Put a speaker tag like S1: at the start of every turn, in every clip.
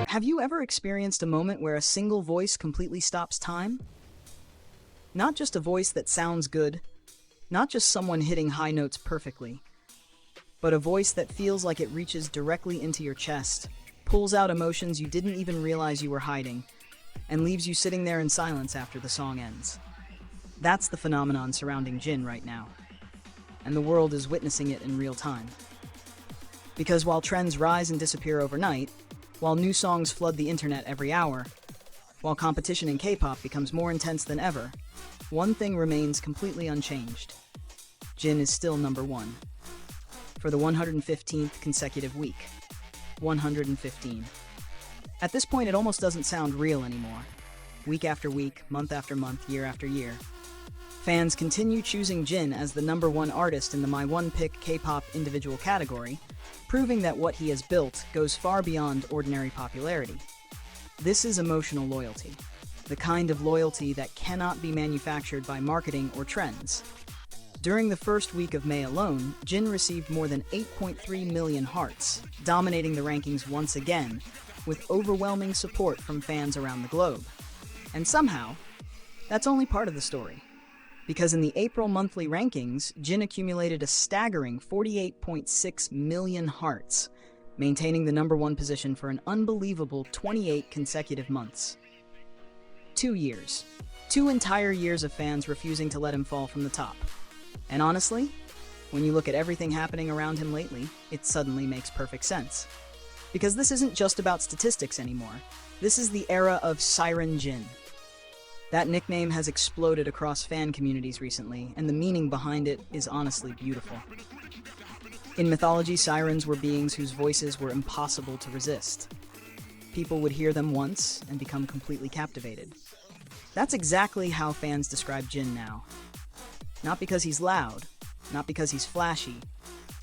S1: Have you ever experienced a moment where a single voice completely stops time? Not just a voice that sounds good, not just someone hitting high notes perfectly, but a voice that feels like it reaches directly into your chest, pulls out emotions you didn't even realize you were hiding, and leaves you sitting there in silence after the song ends. That's the phenomenon surrounding Jin right now, and the world is witnessing it in real time. Because while trends rise and disappear overnight, while new songs flood the internet every hour, while competition in K-pop becomes more intense than ever, one thing remains completely unchanged. Jin is still number one. For the 115th consecutive week. 115. At this point, it almost doesn't sound real anymore. Week after week, month after month, year after year. Fans continue choosing Jin as the number one artist in the My One Pick K-pop individual category, proving that what he has built goes far beyond ordinary popularity. This is emotional loyalty, the kind of loyalty that cannot be manufactured by marketing or trends. During the first week of May alone, Jin received more than 8.3 million hearts, dominating the rankings once again, with overwhelming support from fans around the globe. And somehow, that's only part of the story. Because in the April monthly rankings, Jin accumulated a staggering 48.6 million hearts, maintaining the number one position for an unbelievable 28 consecutive months. 2 years. 2 entire years of fans refusing to let him fall from the top. And honestly, when you look at everything happening around him lately, it suddenly makes perfect sense. Because this isn't just about statistics anymore. This is the era of Siren Jin. That nickname has exploded across fan communities recently, and the meaning behind it is honestly beautiful. In mythology, sirens were beings whose voices were impossible to resist. People would hear them once and become completely captivated. That's exactly how fans describe Jin now. Not because he's loud, not because he's flashy,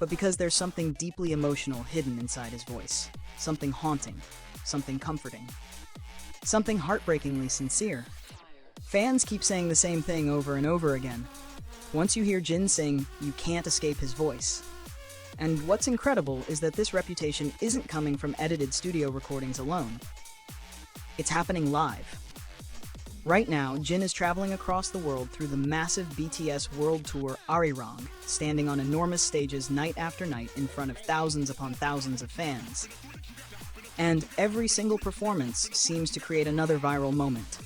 S1: but because there's something deeply emotional hidden inside his voice. Something haunting, something comforting, something heartbreakingly sincere. Fans keep saying the same thing over and over again. Once you hear Jin sing, you can't escape his voice. And what's incredible is that this reputation isn't coming from edited studio recordings alone. It's happening live. Right now, Jin is traveling across the world through the massive BTS World Tour ARIRANG, standing on enormous stages night after night in front of thousands upon thousands of fans. And every single performance seems to create another viral moment.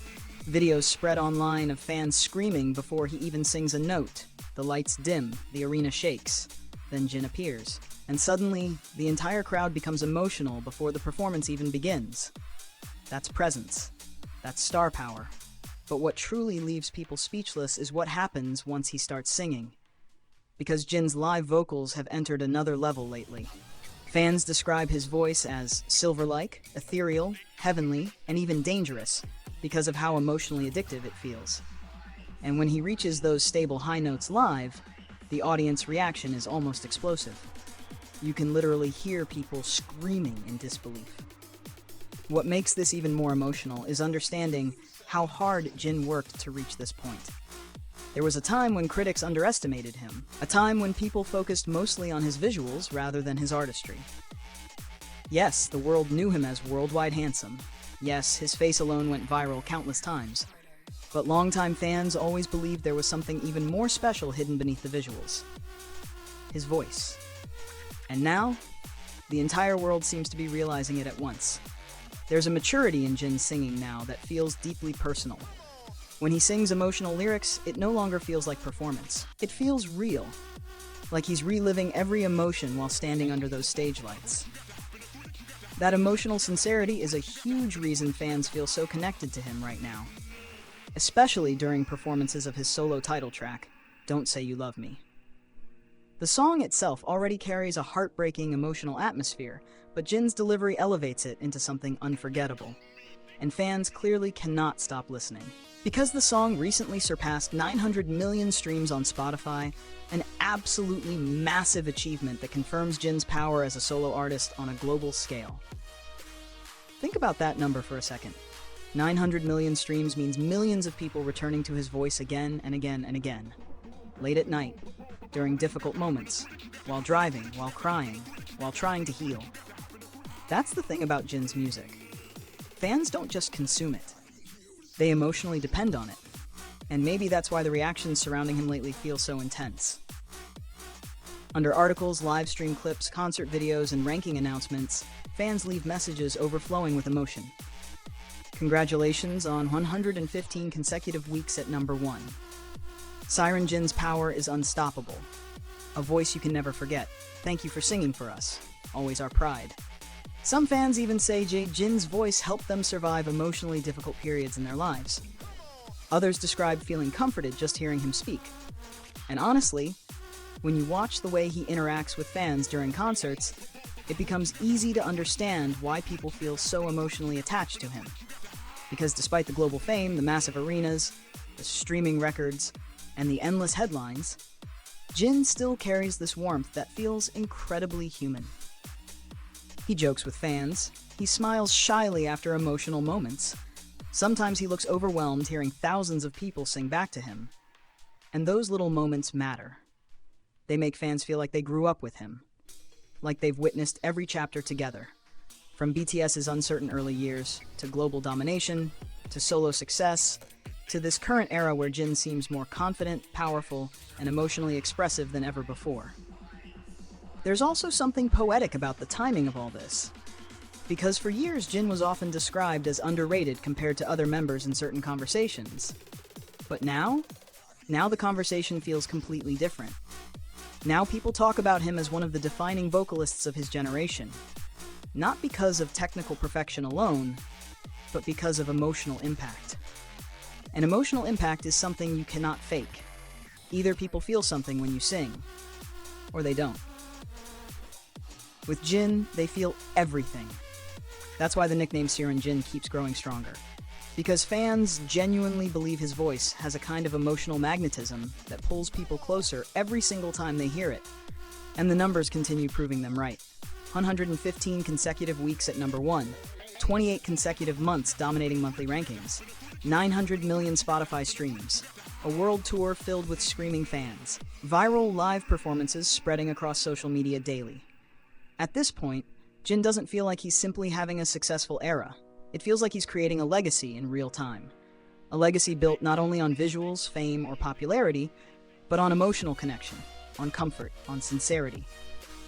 S1: Videos spread online of fans screaming before he even sings a note. The lights dim, the arena shakes. Then Jin appears, and suddenly, the entire crowd becomes emotional before the performance even begins. That's presence. That's star power. But what truly leaves people speechless is what happens once he starts singing. Because Jin's live vocals have entered another level lately. Fans describe his voice as silver-like, ethereal, heavenly, and even dangerous, because of how emotionally addictive it feels. And when he reaches those stable high notes live, the audience reaction is almost explosive. You can literally hear people screaming in disbelief. What makes this even more emotional is understanding how hard Jin worked to reach this point. There was a time when critics underestimated him, a time when people focused mostly on his visuals rather than his artistry. Yes, the world knew him as worldwide handsome. Yes, his face alone went viral countless times. But longtime fans always believed there was something even more special hidden beneath the visuals. His voice. And now, the entire world seems to be realizing it at once. There's a maturity in Jin's singing now that feels deeply personal. When he sings emotional lyrics, it no longer feels like performance. It feels real. Like he's reliving every emotion while standing under those stage lights. That emotional sincerity is a huge reason fans feel so connected to him right now. Especially during performances of his solo title track, Don't Say You Love Me. The song itself already carries a heartbreaking emotional atmosphere, but Jin's delivery elevates it into something unforgettable. And fans clearly cannot stop listening. Because the song recently surpassed 900 million streams on Spotify, an absolutely massive achievement that confirms Jin's power as a solo artist on a global scale. Think about that number for a second. 900 million streams means millions of people returning to his voice again and again and again. Late at night, during difficult moments, while driving, while crying, while trying to heal. That's the thing about Jin's music. fans don't just consume it. They emotionally depend on it. And maybe that's why the reactions surrounding him lately feel so intense. Under articles, live stream clips, concert videos, and ranking announcements, fans leave messages overflowing with emotion. Congratulations on 115 consecutive weeks at number 1. Siren Jin's power is unstoppable. A voice you can never forget. Thank you for singing for us. Always our pride. Some fans even say Jin's voice helped them survive emotionally difficult periods in their lives. Others describe feeling comforted just hearing him speak. And honestly, when you watch the way he interacts with fans during concerts, it becomes easy to understand why people feel so emotionally attached to him. Because despite the global fame, the massive arenas, the streaming records, and the endless headlines, Jin still carries this warmth that feels incredibly human. He jokes with fans, he smiles shyly after emotional moments. Sometimes he looks overwhelmed hearing thousands of people sing back to him. And those little moments matter. They make fans feel like they grew up with him, like they've witnessed every chapter together. From BTS's uncertain early years, to global domination, to solo success, to this current era where Jin seems more confident, powerful, and emotionally expressive than ever before. There's also something poetic about the timing of all this. Because for years, Jin was often described as underrated compared to other members in certain conversations. But now the conversation feels completely different. Now people talk about him as one of the defining vocalists of his generation. Not because of technical perfection alone, but because of emotional impact. And emotional impact is something you cannot fake. Either people feel something when you sing, or they don't. With Jin, they feel everything. That's why the nickname Siren Jin keeps growing stronger. Because fans genuinely believe his voice has a kind of emotional magnetism that pulls people closer every single time they hear it. And the numbers continue proving them right. 115 consecutive weeks at number 1, 28 consecutive months dominating monthly rankings, 900 million Spotify streams, a world tour filled with screaming fans, viral live performances spreading across social media daily. At this point, Jin doesn't feel like he's simply having a successful era. It feels like he's creating a legacy in real time. A legacy built not only on visuals, fame, or popularity, but on emotional connection, on comfort, on sincerity,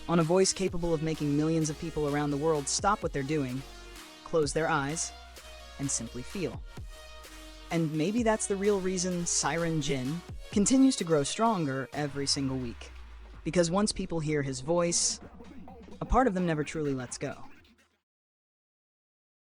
S1: on a voice capable of making millions of people around the world stop what they're doing, close their eyes, and simply feel. And maybe that's the real reason Siren Jin continues to grow stronger every single week. Because once people hear his voice, a part of them never truly lets go.